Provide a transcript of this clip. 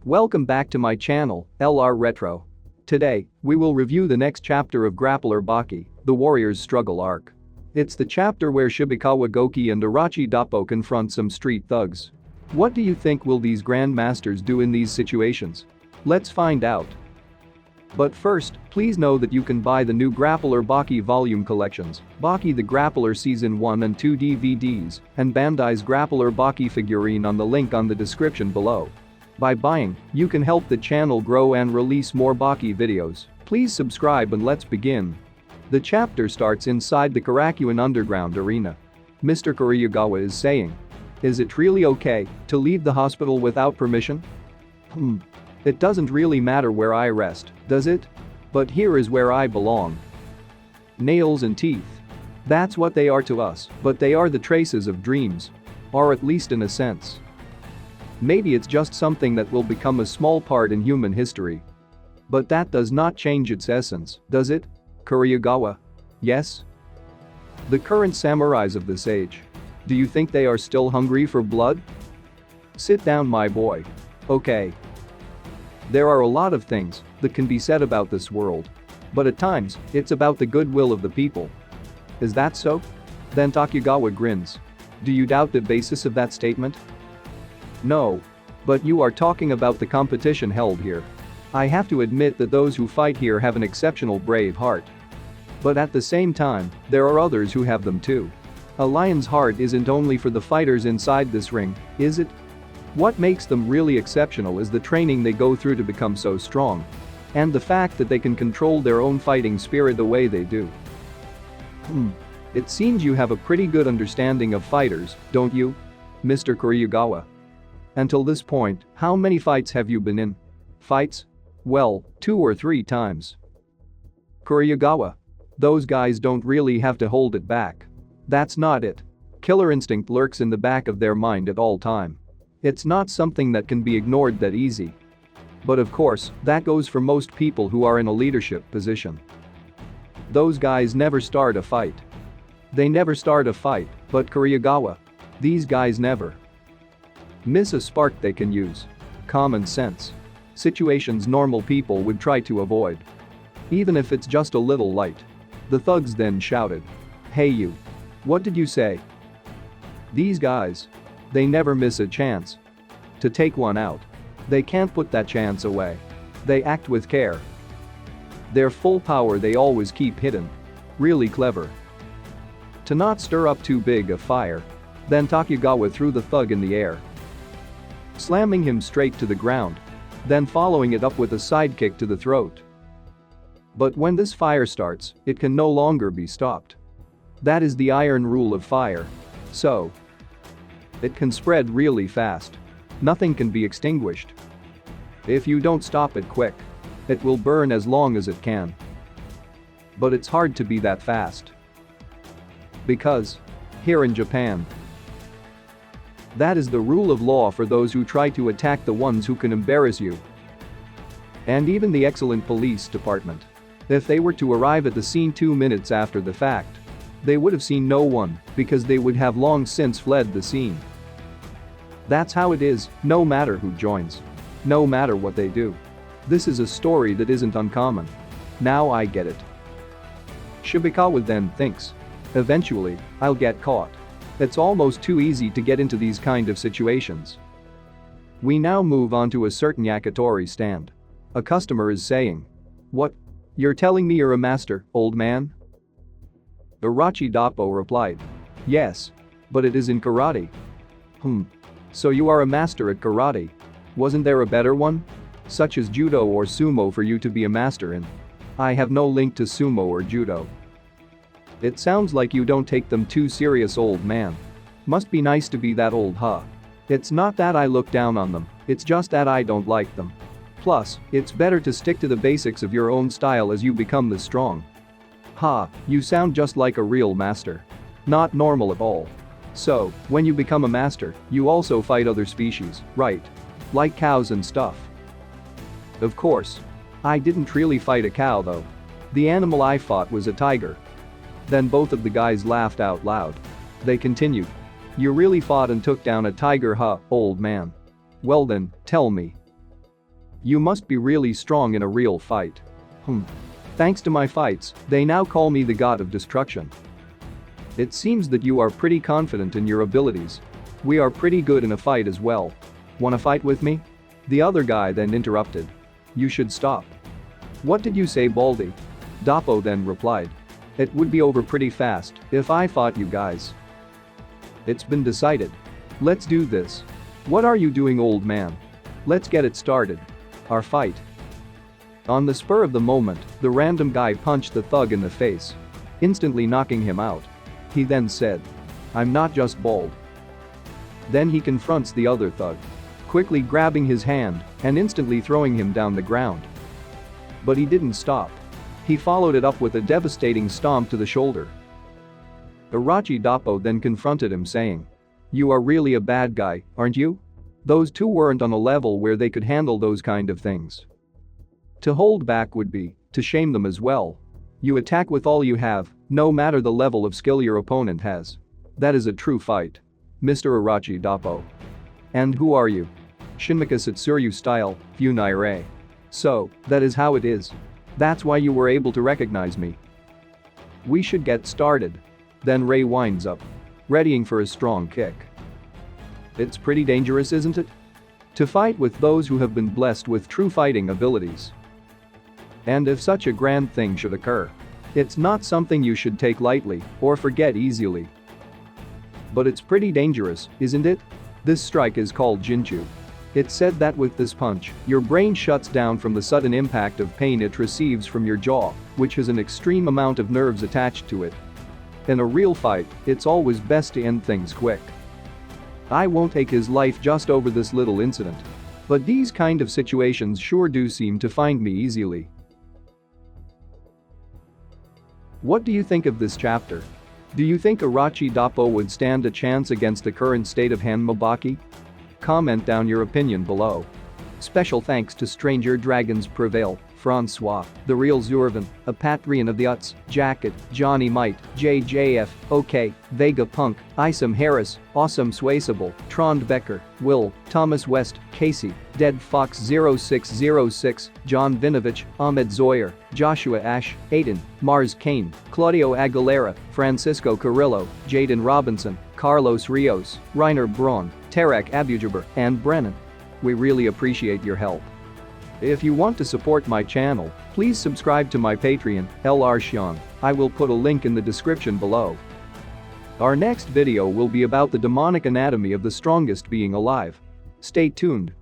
Welcome back to my channel, LR Retro. Today, we will review the next chapter of Grappler Baki, the Warrior's Struggle arc. It's the chapter where Shibukawa Gouki and Orochi Doppo confront some street thugs. What do you think will these grandmasters do in these situations? Let's find out. But first, please know that you can buy the new Grappler Baki volume collections, Baki the Grappler Season 1 and 2 DVDs, and Bandai's Grappler Baki figurine on the link on the description below. By buying, you can help the channel grow and release more Baki videos. Please subscribe and let's begin. The chapter starts inside the Karakuan underground arena. Mr. Kuriyagawa is saying, "Is it really okay to leave the hospital without permission? It doesn't really matter where I rest, does it? But here is where I belong. Nails and teeth. That's what they are to us, but they are the traces of dreams. Or at least in a sense. Maybe it's just something that will become a small part in human history. But that does not change its essence, does it? Kuriyagawa? Yes? The current samurais of this age. Do you think they are still hungry for blood? Sit down, my boy. Okay. There are a lot of things that can be said about this world. But at times, it's about the goodwill of the people. Is that so? Then Tokugawa grins. Do you doubt the basis of that statement? No. But you are talking about the competition held here. I have to admit that those who fight here have an exceptional brave heart. But at the same time, there are others who have them too. A lion's heart isn't only for the fighters inside this ring, is it? What makes them really exceptional is the training they go through to become so strong. And the fact that they can control their own fighting spirit the way they do. It seems you have a pretty good understanding of fighters, don't you? Mr. Kuriyagawa. Until this point, how many fights have you been in? Fights? Well, 2 or 3 times. Kuriyagawa. Those guys don't really have to hold it back. That's not it. Killer instinct lurks in the back of their mind at all time. It's not something that can be ignored that easy. But of course, that goes for most people who are in a leadership position. Those guys never start a fight. They never start a fight, but Kuriyagawa. These guys never miss a spark they can use. Common sense. Situations normal people would try to avoid. Even if it's just a little light. The thugs then shouted. Hey you. What did you say? These guys. They never miss a chance to take one out. They can't put that chance away. They act with care. Their full power they always keep hidden. Really clever. To not stir up too big a fire. Then Tokugawa threw the thug in the air, slamming him straight to the ground, then following it up with a sidekick to the throat. But when this fire starts, it can no longer be stopped. That is the iron rule of fire. So, it can spread really fast. Nothing can be extinguished. If you don't stop it quick, it will burn as long as it can. But it's hard to be that fast. Because, here in Japan, that is the rule of law for those who try to attack the ones who can embarrass you. And even the excellent police department. If they were to arrive at the scene 2 minutes after the fact, they would have seen no one because they would have long since fled the scene. That's how it is, no matter who joins. No matter what they do. This is a story that isn't uncommon. Now I get it. Shibukawa then thinks. Eventually, I'll get caught. It's almost too easy to get into these kind of situations. We now move on to a certain yakitori stand. A customer is saying. What? You're telling me you're a master, old man? Orochi Doppo replied. Yes. But it is in karate. So you are a master at karate. Wasn't there a better one? Such as judo or sumo for you to be a master in. I have no link to sumo or judo. It sounds like you don't take them too serious, old man. Must be nice to be that old, huh? It's not that I look down on them, it's just that I don't like them. Plus, it's better to stick to the basics of your own style as you become the strong. Ha, you sound just like a real master. Not normal at all. So, when you become a master, you also fight other species, right? Like cows and stuff. Of course. I didn't really fight a cow though. The animal I fought was a tiger. Then both of the guys laughed out loud. They continued. You really fought and took down a tiger, huh, old man? Well then, tell me. You must be really strong in a real fight. Thanks to my fights, they now call me the god of destruction. It seems that you are pretty confident in your abilities. We are pretty good in a fight as well. Wanna fight with me? The other guy then interrupted. You should stop. What did you say, Baldy? Doppo then replied. It would be over pretty fast if I fought you guys. It's been decided. Let's do this. What are you doing, old man? Let's get it started. Our fight. On the spur of the moment, the random guy punched the thug in the face, instantly knocking him out. He then said, I'm not just bald. Then he confronts the other thug, quickly grabbing his hand and instantly throwing him down the ground. But he didn't stop. He followed it up with a devastating stomp to the shoulder. Orochi Doppo then confronted him, saying, You are really a bad guy, aren't you? Those two weren't on a level where they could handle those kind of things. To hold back would be to shame them as well. You attack with all you have, no matter the level of skill your opponent has. That is a true fight. Mr. Orochi Doppo. And who are you? Shinmika Satsuryu style, Funaire. So, that is how it is. That's why you were able to recognize me. We should get started. Then Ray winds up, readying for a strong kick. It's pretty dangerous, isn't it? To fight with those who have been blessed with true fighting abilities. And if such a grand thing should occur, it's not something you should take lightly or forget easily. But it's pretty dangerous, isn't it? This strike is called Jinchu. It's said that with this punch, your brain shuts down from the sudden impact of pain it receives from your jaw, which has an extreme amount of nerves attached to it. In a real fight, it's always best to end things quick. I won't take his life just over this little incident. But these kind of situations sure do seem to find me easily. What do you think of this chapter? Do you think Orochi Doppo would stand a chance against the current state of Hanmabaki? Comment down your opinion below. Special thanks to Stranger Dragons Prevail, Francois, The Real Zurvan, A Patreon of the Uts, Jacket, Johnny Might, JJF, OK, Vega Punk, Isam Harris, Awesome Swayable, Trond Becker, Will, Thomas West, Casey, Dead Fox 0606, John Vinovich, Ahmed Zoyer, Joshua Ash, Aiden, Mars Kane, Claudio Aguilera, Francisco Carrillo, Jaden Robinson, Carlos Rios, Reiner Braun, Tarek Abujaber, and Brennan. We really appreciate your help. If you want to support my channel, please subscribe to my Patreon, LR Xian. I will put a link in the description below. Our next video will be about the demonic anatomy of the strongest being alive. Stay tuned.